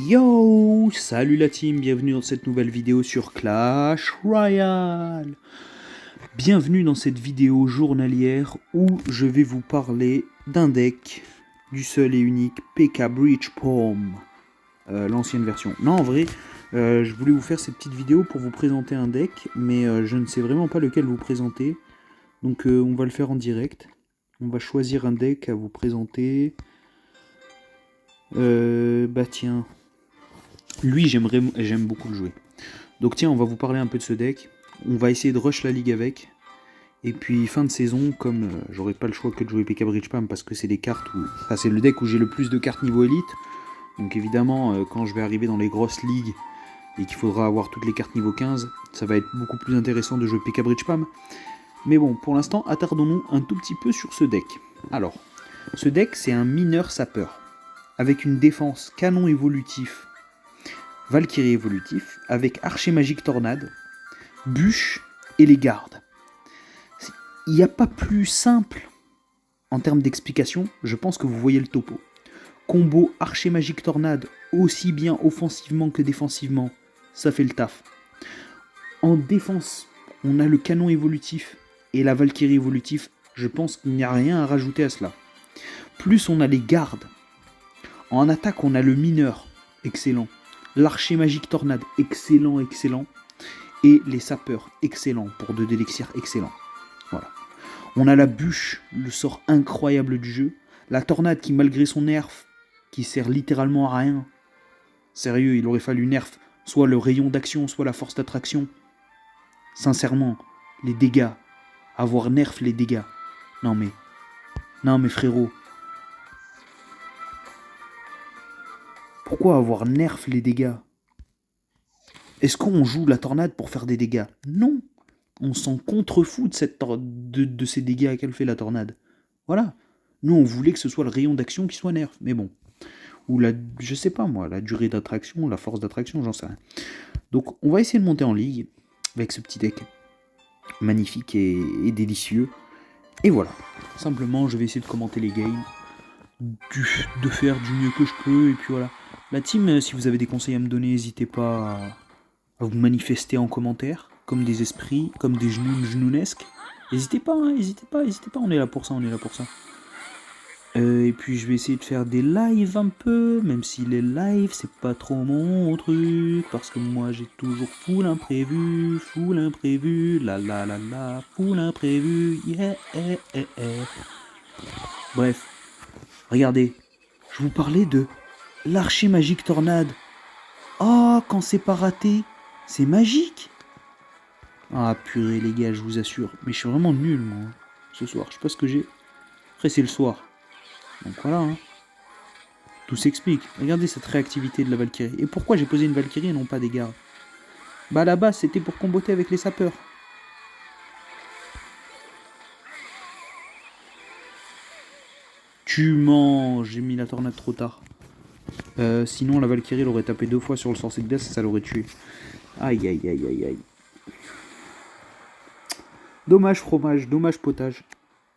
Yo, salut la team, bienvenue dans cette nouvelle vidéo sur Clash Royale. Bienvenue dans cette vidéo journalière où je vais vous parler d'un deck du seul et unique PK Breach Pom, l'ancienne version. Non, en vrai, je voulais vous faire cette petite vidéo pour vous présenter un deck, mais je ne sais vraiment pas lequel vous présenter. Donc on va le faire en direct. On va choisir un deck à vous présenter. Bah tiens, lui j'aime beaucoup le jouer. Donc tiens, on va vous parler un peu de ce deck. On va essayer de rush la ligue avec. Et puis fin de saison, comme j'aurai pas le choix que de jouer PK Bridge Pam parce que c'est des cartes où. Enfin, c'est le deck où j'ai le plus de cartes niveau élite. Donc évidemment, quand je vais arriver dans les grosses ligues et qu'il faudra avoir toutes les cartes niveau 15, ça va être beaucoup plus intéressant de jouer PK Bridge Pam. Mais bon, pour l'instant, attardons-nous un tout petit peu sur ce deck. Alors, ce deck, c'est un mineur sapeur, avec une défense canon évolutif, Valkyrie évolutif, avec archer magique tornade, bûche et les gardes. Il n'y a pas plus simple en termes d'explication, je pense que vous voyez le topo. Combo archer magique tornade, aussi bien offensivement que défensivement, ça fait le taf. En défense, on a le canon évolutif et la Valkyrie évolutif, je pense qu'il n'y a rien à rajouter à cela. Plus on a les gardes. En attaque, on a le mineur, excellent. L'archer magique tornade, excellent, excellent. Et les sapeurs, excellent, pour 2 d'élixir, excellent. Voilà. On a la bûche, le sort incroyable du jeu. La tornade qui, malgré son nerf, qui sert littéralement à rien. Sérieux, il aurait fallu nerf, soit le rayon d'action, soit la force d'attraction. Sincèrement, les dégâts. Avoir nerf les dégâts. Non mais frérot. Pourquoi avoir nerf les dégâts? Est-ce qu'on joue la tornade pour faire des dégâts? Non. On s'en contrefout de ces dégâts qu'elle fait la tornade. Voilà. Nous, on voulait que ce soit le rayon d'action qui soit nerf. Mais bon. Ou je sais pas moi, la durée d'attraction, la force d'attraction, j'en sais rien. Donc, on va essayer de monter en ligue avec ce petit deck. Magnifique et délicieux. Et voilà. Simplement, je vais essayer de commenter les games. De faire du mieux que je peux. Et puis voilà. La team, si vous avez des conseils à me donner, n'hésitez pas à vous manifester en commentaire, comme des esprits, comme des genounesques. N'hésitez pas, hein, n'hésitez pas, on est là pour ça, et puis je vais essayer de faire des lives un peu, même si les lives c'est pas trop mon truc, parce que moi j'ai toujours full imprévu, full imprévu, yeah, Bref, regardez, je vous parlais de l'archer magique tornade. Oh, quand c'est pas raté, c'est magique. Ah purée les gars, je vous assure. Mais je suis vraiment nul moi, ce soir. Je sais pas ce que j'ai. Après c'est le soir. Donc voilà. Hein. Tout s'explique. Regardez cette réactivité de la Valkyrie. Et pourquoi j'ai posé une Valkyrie et non pas des gardes? Bah là-bas c'était pour comboter avec les sapeurs. Tu mens. J'ai mis la tornade trop tard. Sinon la Valkyrie elle aurait tapé 2 fois sur le sorcier de glace et ça l'aurait tué. Aïe aïe aïe aïe aïe. Dommage fromage, dommage potage.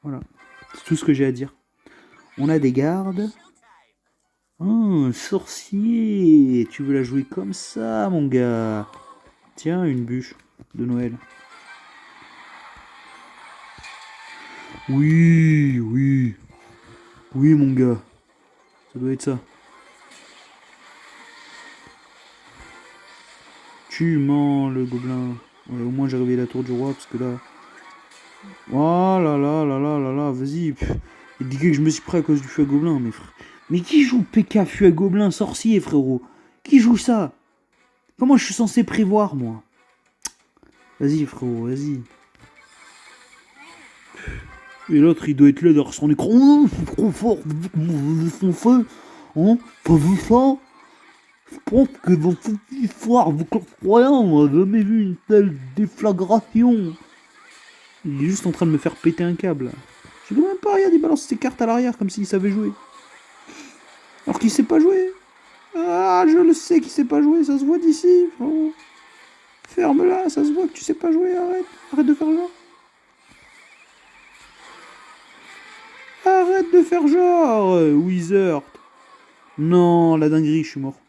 Voilà. C'est tout ce que j'ai à dire. On a des gardes. Oh, sorcier. Tu veux la jouer comme ça, mon gars. Tiens, une bûche de Noël. Oui, oui. Oui, mon gars. Ça doit être ça. Tu mens, le gobelin. Ouais, au moins, j'ai réveillé la tour du roi, parce que là... Oh là là là là là là, vas-y. Il dit que je me suis pris à cause du feu à gobelin, mais frère. Mais qui joue PK feu à gobelin sorcier, frérot? Qui joue ça? Comment je suis censé prévoir, moi? Vas-y, frérot, vas-y. Et l'autre, il doit être là derrière son écran. Oh, c'est trop fort, son feu. Hein? T'as vu ça? Je pense que dans cette histoire de Clash Royale, on n'a jamais vu une telle déflagration. Il est juste en train de me faire péter un câble. Je ne sais même pas, regarde, il balance ses cartes à l'arrière comme s'il savait jouer. Alors qu'il sait pas jouer. Ah, je le sais qu'il sait pas jouer, ça se voit d'ici. Oh. Ferme-la, ça se voit que tu sais pas jouer, arrête. Arrête de faire genre. Arrête de faire genre, Wizard. Non, la dinguerie, je suis mort.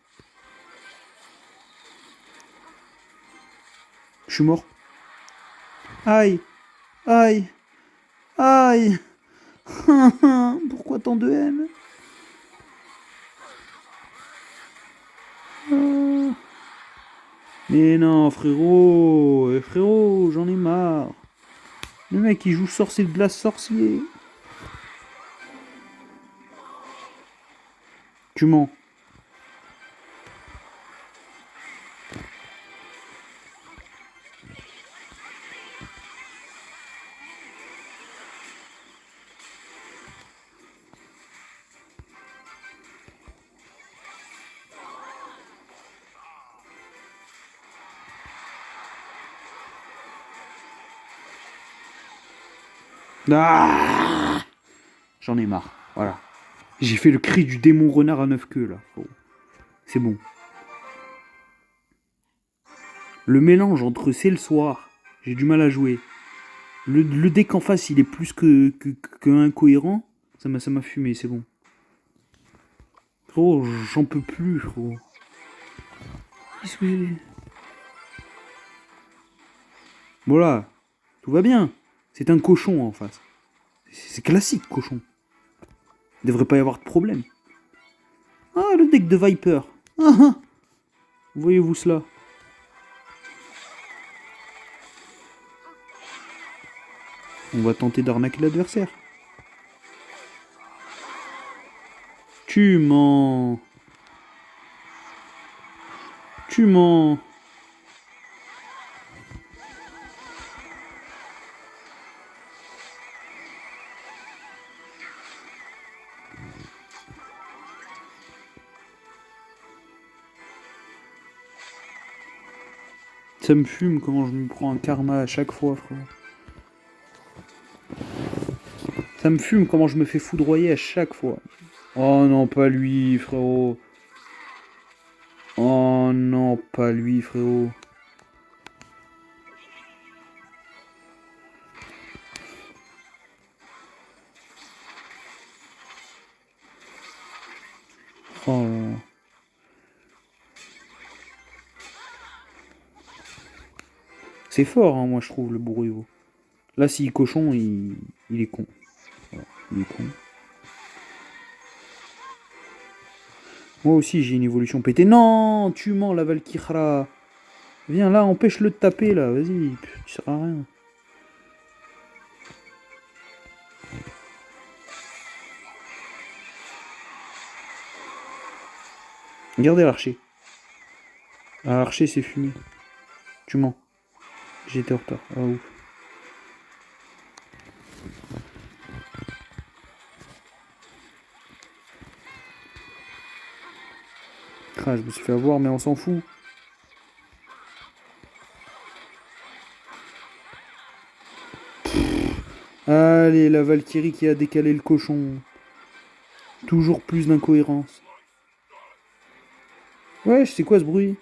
Je suis mort. Aïe. Aïe. Aïe. Pourquoi tant de haine? Ah. Mais non, frérot. Frérot, j'en ai marre. Le mec, il joue sorcier de glace sorcier. Tu mens. Ah, j'en ai marre. Voilà. J'ai fait le cri du démon renard à 9 queues, là. Oh. C'est bon. Le mélange entre c'est le soir, j'ai du mal à jouer. Le deck en face, il est plus que incohérent. Ça m'a fumé, c'est bon. Frérot, j'en peux plus, frérot. Qu'est-ce que... Voilà. Tout va bien. C'est un cochon en face. C'est classique, cochon. Il devrait pas y avoir de problème. Ah, le deck de Viper. Ah, ah. Voyez-vous cela? On va tenter d'arnaquer l'adversaire. Tu mens. Tu mens. Ça me fume comment je me prends un karma à chaque fois, frérot. Ça me fume comment je me fais foudroyer à chaque fois. Oh non, pas lui, frérot. Oh non, pas lui, frérot. Oh là là. C'est fort, hein, moi je trouve, le bourriot. Là, s'il est cochon, il est con. Voilà, il est con. Moi aussi, j'ai une évolution pétée. Non, tu mens, la Valkyra. Viens là, empêche-le de taper, là. Vas-y, tu sers à rien. Regardez l'archer. Ah, l'archer, c'est fumé. Tu mens. J'étais en retard. Ah, ouf. Ah, je me suis fait avoir, mais on s'en fout. Allez, la Valkyrie qui a décalé le cochon. Toujours plus d'incohérence. Ouais, c'est quoi ce bruit?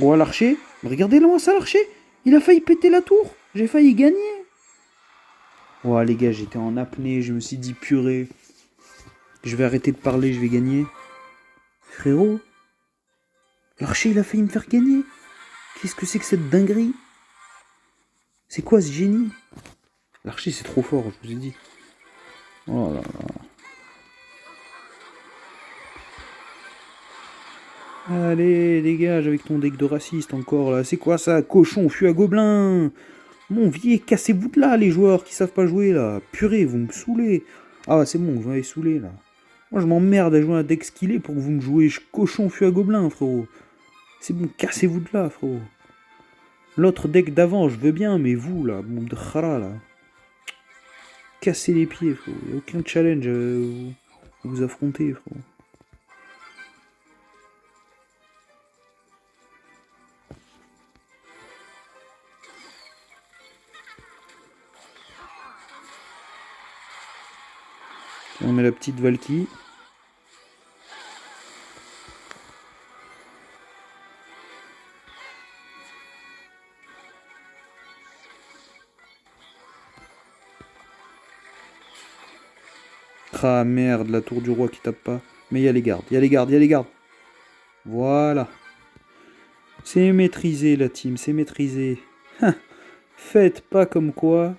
Oh, l'archer. Regardez-le, ça, l'archer. Il a failli péter la tour. J'ai failli gagner. Oh, les gars, j'étais en apnée. Je me suis dit, purée. Je vais arrêter de parler, je vais gagner. Frérot, l'archer, il a failli me faire gagner. Qu'est-ce que c'est que cette dinguerie? C'est quoi ce génie? L'archer, c'est trop fort, je vous ai dit. Oh là là. Allez, dégage avec ton deck de raciste encore là. C'est quoi ça? Cochon, fût à gobelin. Mon vieil, cassez-vous de là, les joueurs qui savent pas jouer là. Purée, vous me saoulez. Ah, c'est bon, vous m'avez saoulé là. Moi, je m'emmerde à jouer un deck skillé pour que vous me jouez cochon, fût à gobelin, frérot. C'est bon, cassez-vous de là, frérot. L'autre deck d'avant, je veux bien, mais vous là, mon de khara là. Cassez les pieds, frérot. Y a aucun challenge à vous affronter, frérot. On met la petite Valky. Ah merde, la tour du roi qui tape pas. Mais il y a les gardes, il y a les gardes, il y a les gardes. Voilà. C'est maîtrisé la team, c'est maîtrisé. Faites pas comme quoi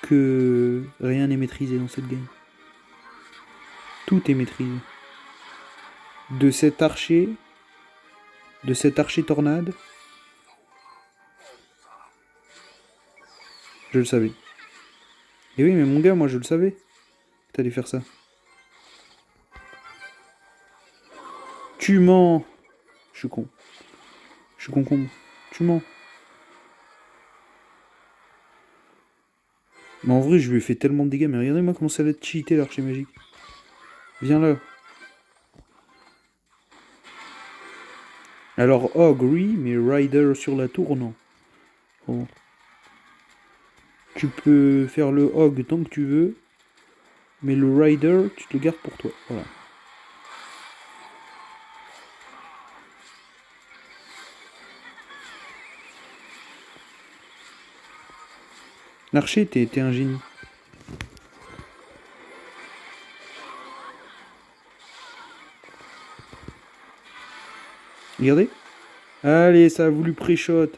que rien n'est maîtrisé dans cette game. Tout est maîtrisé. De cet archer tornade, je le savais. Et oui, mais mon gars, moi je le savais que t'allais faire ça. Tu mens. Je suis con. Je suis concombre. Tu mens. Mais en vrai, je lui ai fait tellement de dégâts. Mais regardez-moi comment ça va être cheaté l'archer magique. Viens là. Alors, Ogre, oui, mais Rider sur la tour, non. Bon. Tu peux faire le Hog tant que tu veux. Mais le Rider, tu te le gardes pour toi. Voilà. L'archer, t'es un génie. Regardez. Allez, ça a voulu pré-shot.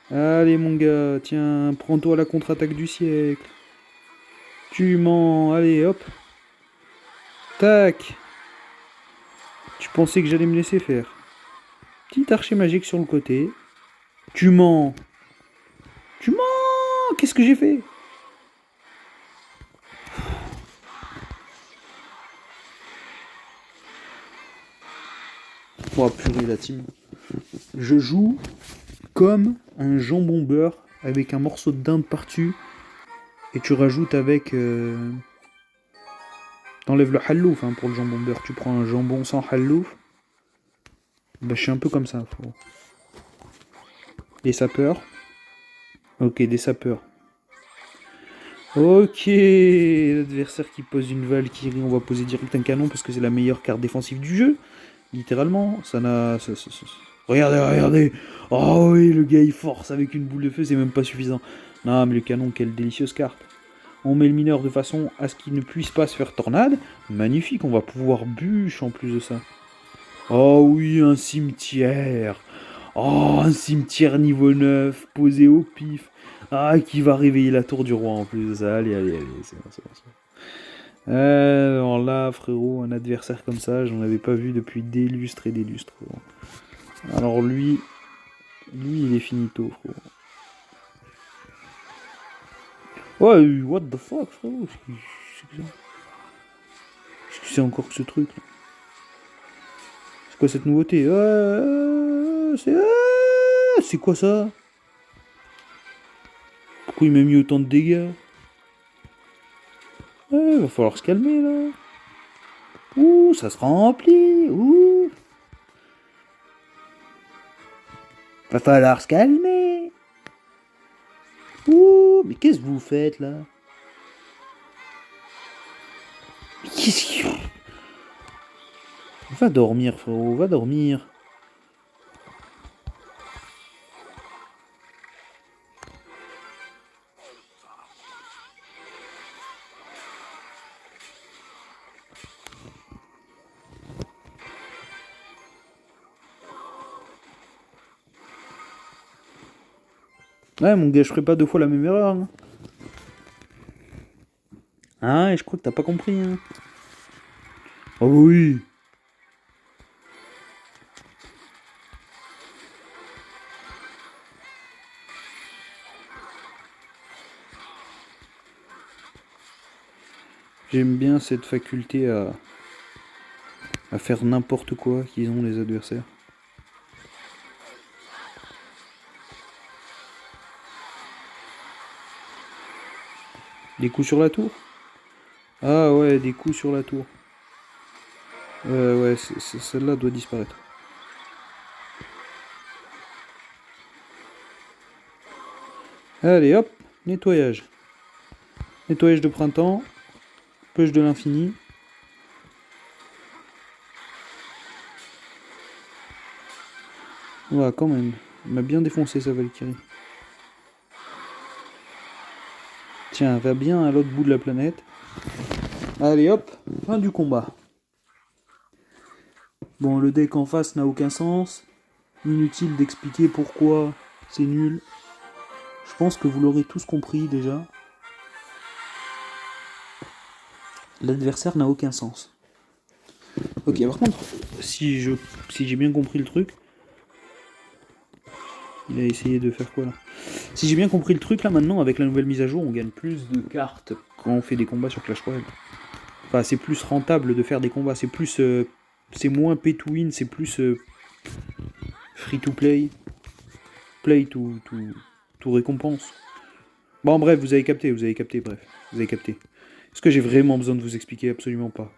Allez, mon gars, tiens, prends-toi la contre-attaque du siècle. Tu mens. Allez, hop. Tac. Tu pensais que j'allais me laisser faire. Petit archer magique sur le côté. Tu mens. Tu mens. Qu'est-ce que j'ai fait? Oh purée la team. Je joue comme un jambon beurre avec un morceau de dinde par-dessus. Et tu rajoutes avec... T'enlèves le hallouf pour le jambon beurre. Tu prends un jambon sans hallouf. Bah je suis un peu comme ça. Frérot. Des sapeurs. Ok, des sapeurs. Ok, l'adversaire qui pose une Valkyrie, on va poser direct un canon parce que c'est la meilleure carte défensive du jeu. Littéralement, ça n'a... Regardez, regardez. Oh oui, le gars il force avec une boule de feu, c'est même pas suffisant. Non mais le canon, quelle délicieuse carte. On met le mineur de façon à ce qu'il ne puisse pas se faire tornade. Magnifique, on va pouvoir bûche en plus de ça. Oh oui, un cimetière. Oh, un cimetière niveau 9, posé au pif. Ah, qui va réveiller la tour du roi en plus de ça. Allez, allez, allez, c'est bon, c'est bon. Alors là, frérot, un adversaire comme ça, j'en avais pas vu depuis des lustres et des lustres. Frérot. Alors lui, il est finito, frérot. Ouais, what the fuck, frérot. Qu'est-ce que c'est encore que ce truc là? C'est quoi cette nouveauté? C'est quoi ça? Pourquoi il m'a mis autant de dégâts? Va falloir se calmer là. Ouh, ça se remplit. Ouh. Va falloir se calmer. Ouh, mais qu'est-ce que vous faites là? Qu'est-ce que... Va dormir, frérot, va dormir. Ouais, mon gars, je ferai pas deux fois la même erreur. Hein. Ah, et je crois que t'as pas compris. Hein. Oh oui. J'aime bien cette faculté à faire n'importe quoi qu'ils ont les adversaires. Des coups sur la tour? Ah ouais, des coups sur la tour. Ouais, celle-là doit disparaître. Allez hop, nettoyage. Nettoyage de printemps. Push de l'infini. Ouais, quand même. Il m'a bien défoncé sa Valkyrie. Tiens, va bien à l'autre bout de la planète. Allez hop, fin du combat. Bon, le deck en face n'a aucun sens. Inutile d'expliquer pourquoi c'est nul. Je pense que vous l'aurez tous compris déjà. L'adversaire n'a aucun sens. Ok, par contre, si j'ai bien compris le truc... Il a essayé de faire quoi là? Si j'ai bien compris le truc là maintenant, avec la nouvelle mise à jour, on gagne plus de cartes quand on fait des combats sur Clash Royale. Enfin, c'est plus rentable de faire des combats, c'est plus... c'est moins pay to win, c'est plus free to play. Play to récompense. Bon bref, vous avez capté, bref. Vous avez capté. Est-ce que j'ai vraiment besoin de vous expliquer? Absolument pas.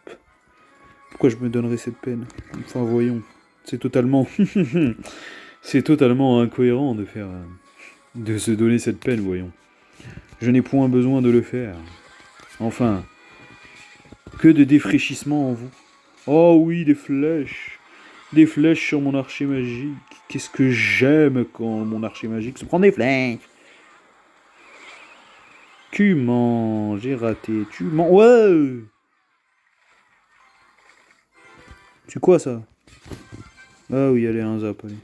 Pourquoi je me donnerais cette peine? Enfin voyons. C'est totalement... c'est totalement incohérent de faire... de se donner cette peine, voyons. Je n'ai point besoin de le faire. Enfin... Que de défraîchissement en vous. Oh oui, des flèches. Des flèches sur mon archer magique. Qu'est-ce que j'aime quand mon archer magique se prend des flèches. Tu mens, j'ai raté. Tu mens. Ouais. C'est quoi ça? Ah oui, allez, un zap, allez.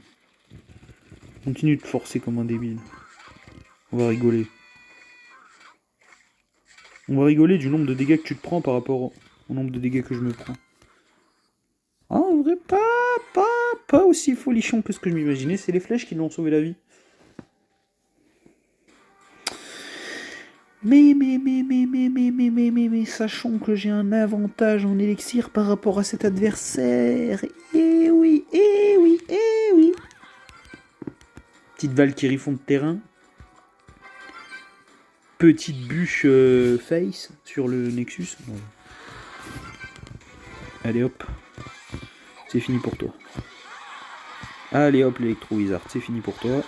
Continue de forcer comme un débile. On va rigoler. On va rigoler du nombre de dégâts que tu te prends par rapport au nombre de dégâts que je me prends. Ah, en vrai, pas aussi folichon que ce que je m'imaginais. C'est les flèches qui l'ont sauvé la vie. Mais, sachons que j'ai un avantage en élixir par rapport à cet adversaire. Eh oui. Petite Valkyrie fond de terrain. Petite bûche face sur le Nexus. Ouais. Allez hop. C'est fini pour toi. Allez hop, l'électro-wizard, c'est fini pour toi.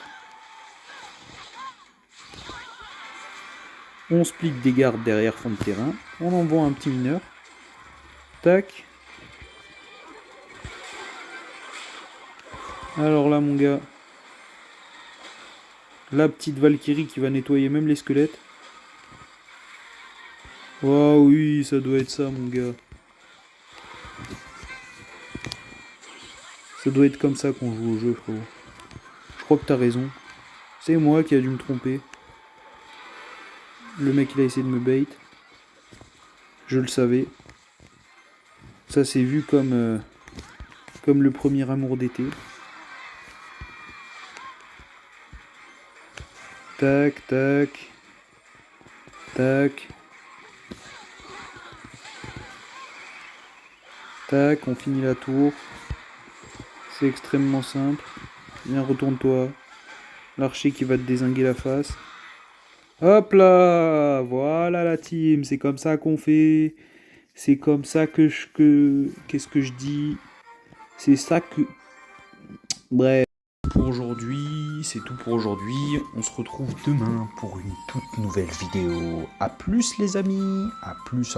On split des gardes derrière fond de terrain. On envoie un petit mineur. Tac. Alors là, mon gars. La petite Valkyrie qui va nettoyer même les squelettes. Oh oui, ça doit être ça, mon gars. Ça doit être comme ça qu'on joue au jeu, frérot. Je crois que t'as raison. C'est moi qui a dû me tromper. Le mec, il a essayé de me bait. Je le savais. Ça s'est vu comme le premier amour d'été. Tac, tac. Tac. Tac, on finit la tour. C'est extrêmement simple. Viens, retourne-toi. L'archer qui va te dézinguer la face. Hop là. Voilà la team. C'est comme ça qu'on fait. C'est comme ça que qu'est-ce que je dis? C'est ça que... Bref. Pour aujourd'hui, c'est tout pour aujourd'hui. On se retrouve demain pour une toute nouvelle vidéo. A plus les amis. À plus.